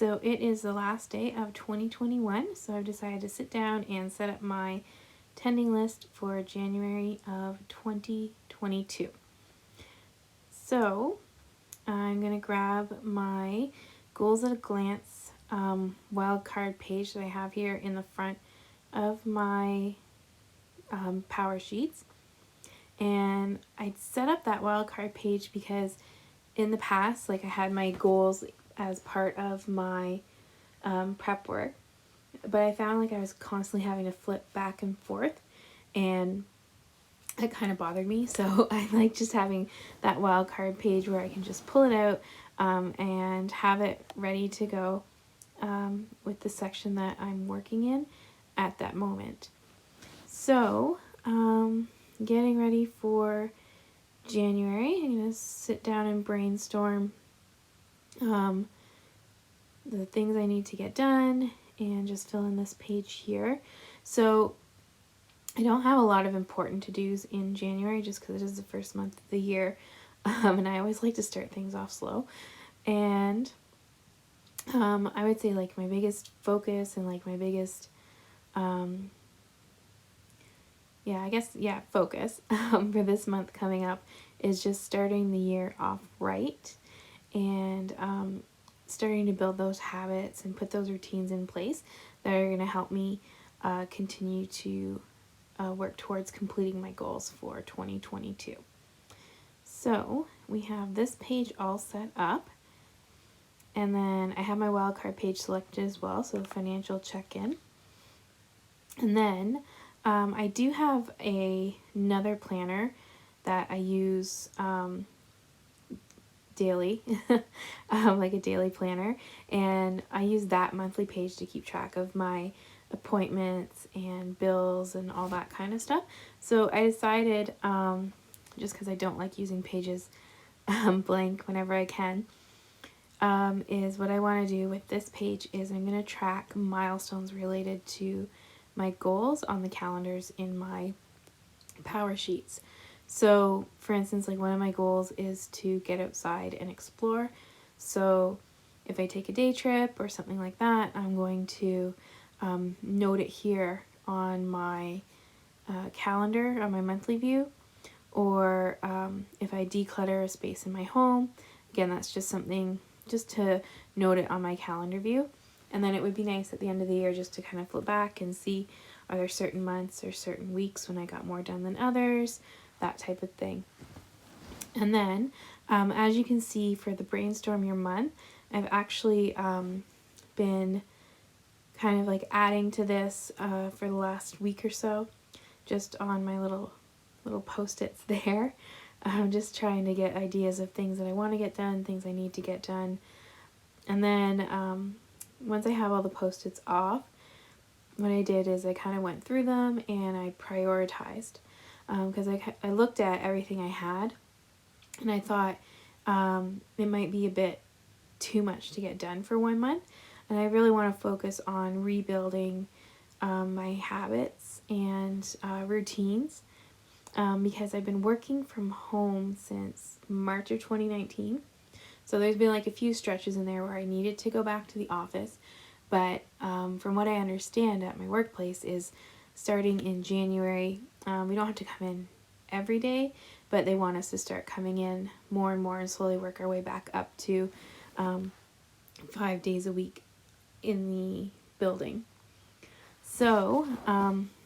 So it is the last day of 2021, so I've decided to sit down and set up my tending list for January of 2022. So I'm going to grab my Goals at a Glance wildcard page that I have here in the front of my Powersheets. And I set up that wildcard page because in the past, like I had my goals as part of my prep work, but I found like I was constantly having to flip back and forth, and it kind of bothered me. So I like just having that wildcard page where I can just pull it out and have it ready to go with the section that I'm working in at that moment. So getting ready for January, I'm going to sit down and brainstorm the things I need to get done and just fill in this page here. So I don't have a lot of important to-dos in January just because it is the first month of the year, and I always like to start things off slow. And I would say like my biggest focus and like my biggest focus for this month coming up is just starting the year off right and starting to build those habits and put those routines in place that are going to help me continue to work towards completing my goals for 2022. So we have this page all set up, and then I have my wildcard page selected as well, so financial check-in. And then I do have another planner that I use daily, like a daily planner, and I use that monthly page to keep track of my appointments and bills and all that kind of stuff. So I decided, just because I don't like using pages blank whenever I can, is what I want to do with this page is I'm going to track milestones related to my goals on the calendars in my Powersheets. So for instance, like one of my goals is to get outside and explore. So if I take a day trip or something like that, I'm going to note it here on my calendar on my monthly view. Or if I declutter a space in my home, again, that's just something just to note it on my calendar view. And then it would be nice at the end of the year just to kind of flip back and see, are there certain months or certain weeks when I got more done than others, that type of thing. And then, as you can see for the Brainstorm Your Month, I've actually been kind of like adding to this for the last week or so, just on my little post-its there. I'm just trying to get ideas of things that I want to get done, things I need to get done. And then once I have all the post-its off, what I did is I kind of went through them and I prioritized, because I looked at everything I had and I thought it might be a bit too much to get done for 1 month, and I really want to focus on rebuilding my habits and routines, because I've been working from home since March of 2019. So there's been like a few stretches in there where I needed to go back to the office, but from what I understand at my workplace is starting in January, we don't have to come in every day, but they want us to start coming in more and more and slowly work our way back up to 5 days a week in the building. So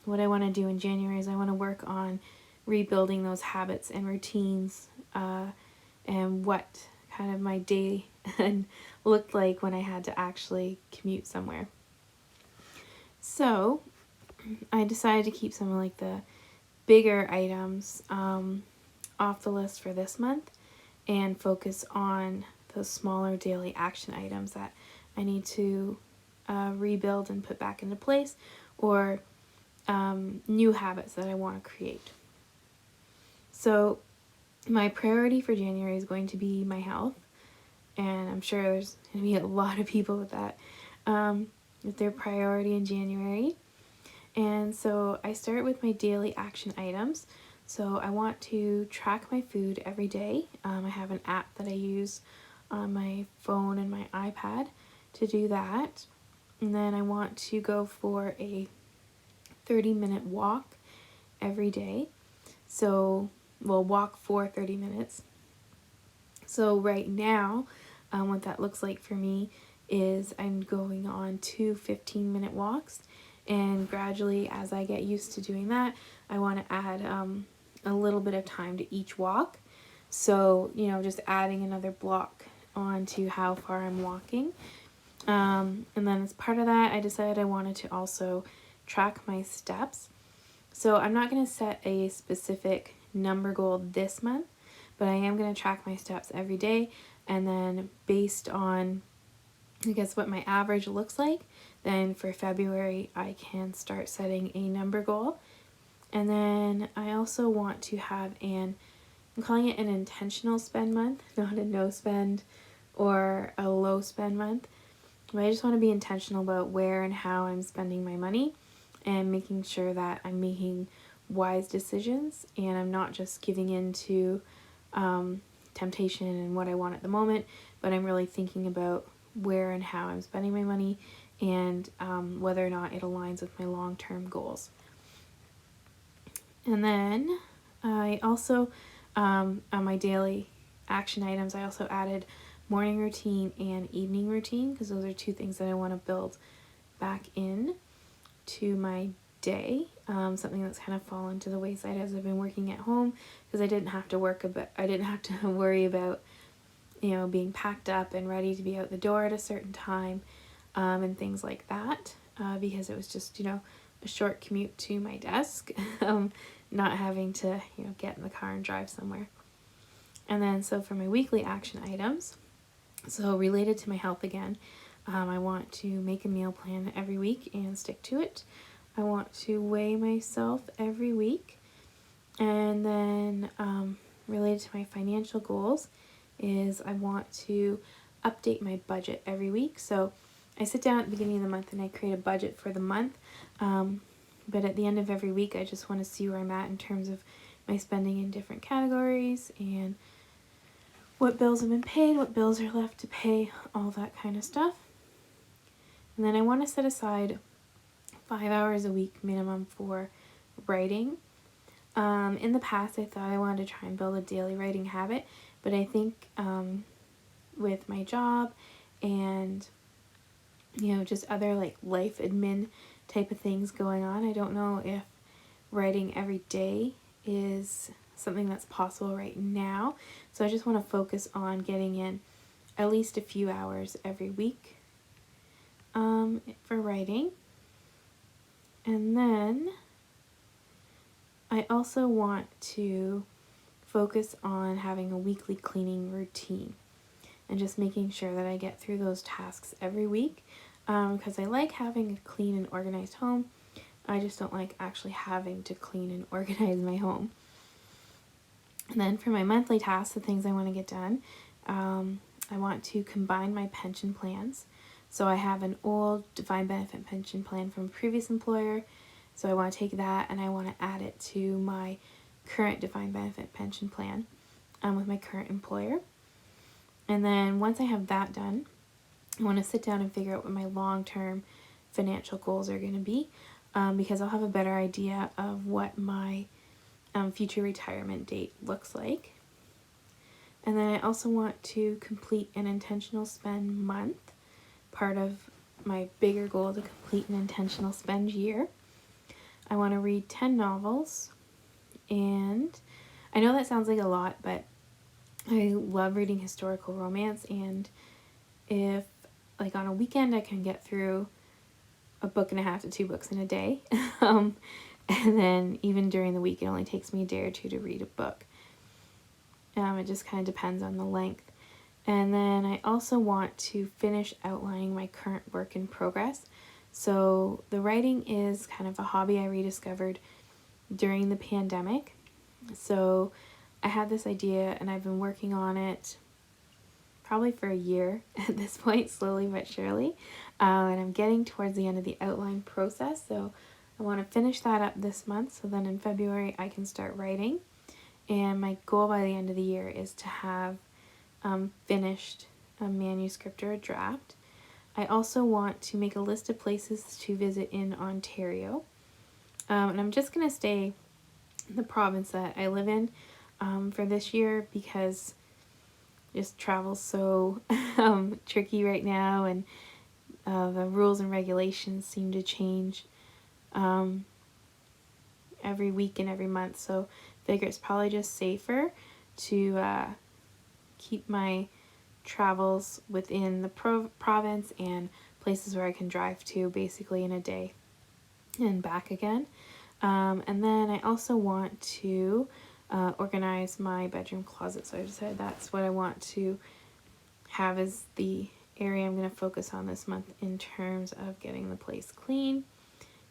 what I want to do in January is I want to work on rebuilding those habits and routines and what kind of my day looked like when I had to actually commute somewhere. So I decided to keep some of like the bigger items off the list for this month and focus on those smaller daily action items that I need to rebuild and put back into place, or new habits that I want to create. So my priority for January is going to be my health, and I'm sure there's going to be a lot of people with that, with their priority in January. And so I start with my daily action items. So I want to track my food every day. I have an app that I use on my phone and my iPad to do that. And then I want to go for a 30-minute walk every day. So, well, walk for 30 minutes. So right now, what that looks like for me is I'm going on 2 15-minute walks, and gradually as I get used to doing that, I want to add a little bit of time to each walk. So, just adding another block onto how far I'm walking. And then as part of that, I decided I wanted to also track my steps. So I'm not going to set a specific number goal this month, but I am going to track my steps every day, and then based on, I guess, what my average looks like, then for February I can start setting a number goal. And then I also want to have I'm calling it an intentional spend month, not a no spend or a low spend month. But I just want to be intentional about where and how I'm spending my money, and making sure that I'm making wise decisions and I'm not just giving in to temptation and what I want at the moment, but I'm really thinking about where and how I'm spending my money, and whether or not it aligns with my long-term goals. And then I also, on my daily action items, I also added morning routine and evening routine, because those are two things that I want to build back in to my day. Something that's kind of fallen to the wayside as I've been working at home, because I didn't have to worry about being packed up and ready to be out the door at a certain time, and things like that, because it was just a short commute to my desk, not having to get in the car and drive somewhere. And then so for my weekly action items, so related to my health again, I want to make a meal plan every week and stick to it. I want to weigh myself every week. And then related to my financial goals is I want to update my budget every week. So I sit down at the beginning of the month and I create a budget for the month. But at the end of every week, I just want to see where I'm at in terms of my spending in different categories, and what bills have been paid, what bills are left to pay, all that kind of stuff. And then I want to set aside 5 hours a week minimum for writing. In the past, I thought I wanted to try and build a daily writing habit, but I think with my job and just other life admin type of things going on, I don't know if writing every day is something that's possible right now. So I just want to focus on getting in at least a few hours every week for writing. And then I also want to focus on having a weekly cleaning routine and just making sure that I get through those tasks every week, because I like having a clean and organized home. I just don't like actually having to clean and organize my home. And then for my monthly tasks, the things I want to get done, I want to combine my pension plans. So I have an old defined benefit pension plan from a previous employer. So I want to take that and I want to add it to my current defined benefit pension plan with my current employer. And then once I have that done, I want to sit down and figure out what my long-term financial goals are going to be, because I'll have a better idea of what my future retirement date looks like. And then I also want to complete an intentional spend month. Part of my bigger goal to complete an intentional spend year. I want to read 10 novels, and I know that sounds like a lot, but I love reading historical romance, and if on a weekend I can get through a book and a half to 2 books in a day, and then even during the week it only takes me a day or two to read a book. It just kind of depends on the length. And then I also want to finish outlining my current work in progress. So the writing is kind of a hobby I rediscovered during the pandemic. So I had this idea and I've been working on it probably for a year at this point, slowly but surely. And I'm getting towards the end of the outline process. So I want to finish that up this month, so then in February I can start writing. And my goal by the end of the year is to have finished a manuscript or a draft. I also want to make a list of places to visit in Ontario. And I'm just going to stay in the province that I live in for this year because just travel's so tricky right now, and the rules and regulations seem to change every week and every month. So I figure it's probably just safer to keep my travels within the province and places where I can drive to basically in a day and back again. And then I also want to organize my bedroom closet. So I decided that's what I want to have as the area I'm going to focus on this month in terms of getting the place clean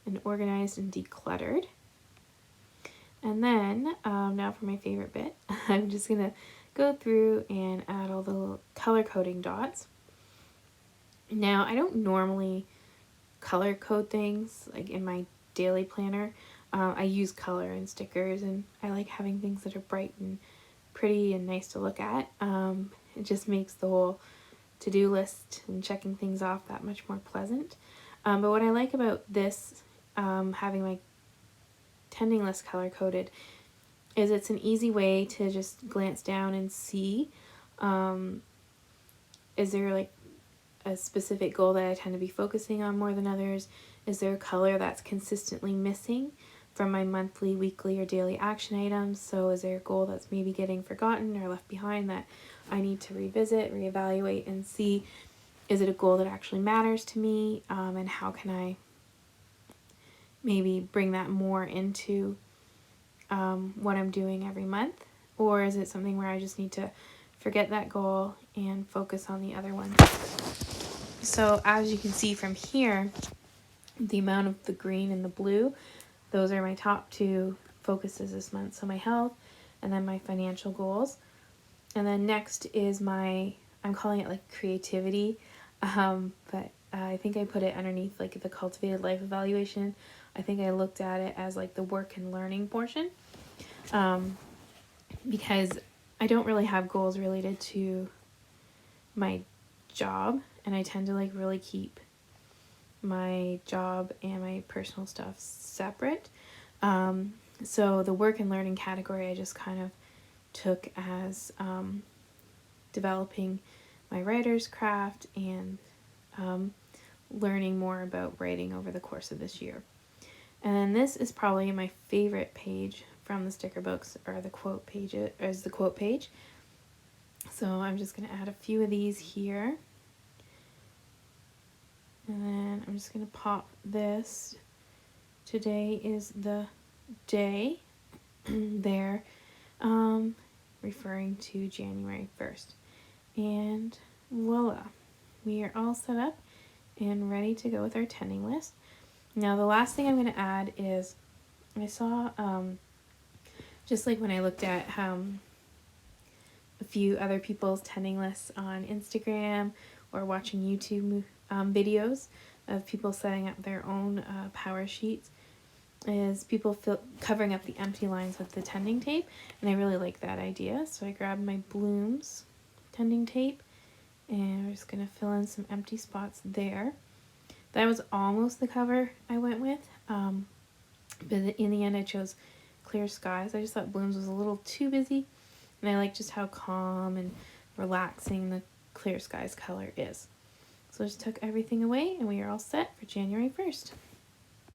and organized and decluttered. And then now for my favorite bit, I'm just going to go through and add all the little color coding dots. Now, I don't normally color code things like in my daily planner. I use color and stickers, and I like having things that are bright and pretty and nice to look at. It just makes the whole to-do list and checking things off that much more pleasant. But what I like about this, having my tending list color coded, is it's an easy way to just glance down and see, is there like a specific goal that I tend to be focusing on more than others? Is there a color that's consistently missing from my monthly, weekly, or daily action items? So is there a goal that's maybe getting forgotten or left behind that I need to revisit, reevaluate, and see, is it a goal that actually matters to me? And how can I maybe bring that more into what I'm doing every month? Or is it something where I just need to forget that goal and focus on the other ones? So as you can see from here, the amount of the green and the blue, those are my top two focuses this month. So my health and then my financial goals. And then next is I'm calling it like creativity, but I think I put it underneath like the cultivated life evaluation. I think I looked at it as like the work and learning portion, because I don't really have goals related to my job, and I tend to like really keep my job and my personal stuff separate. So the work and learning category I just kind of took as developing my writer's craft and learning more about writing over the course of this year. And then this is probably my favorite page from the sticker books, or the quote page, So I'm just going to add a few of these here. And then I'm just going to pop this. Today is the day there, referring to January 1st. And voila, we are all set up and ready to go with our tending list. Now the last thing I'm going to add is, I saw, just like when I looked at a few other people's tending lists on Instagram or watching YouTube videos of people setting up their own Powersheets, is people covering up the empty lines with the tending tape, and I really like that idea. So I grabbed my Blooms tending tape, and we're just going to fill in some empty spots there. That was almost the cover I went with, but in the end I chose Clear Skies. I just thought Blooms was a little too busy, and I like just how calm and relaxing the Clear Skies color is. So I just took everything away, and we are all set for January 1st.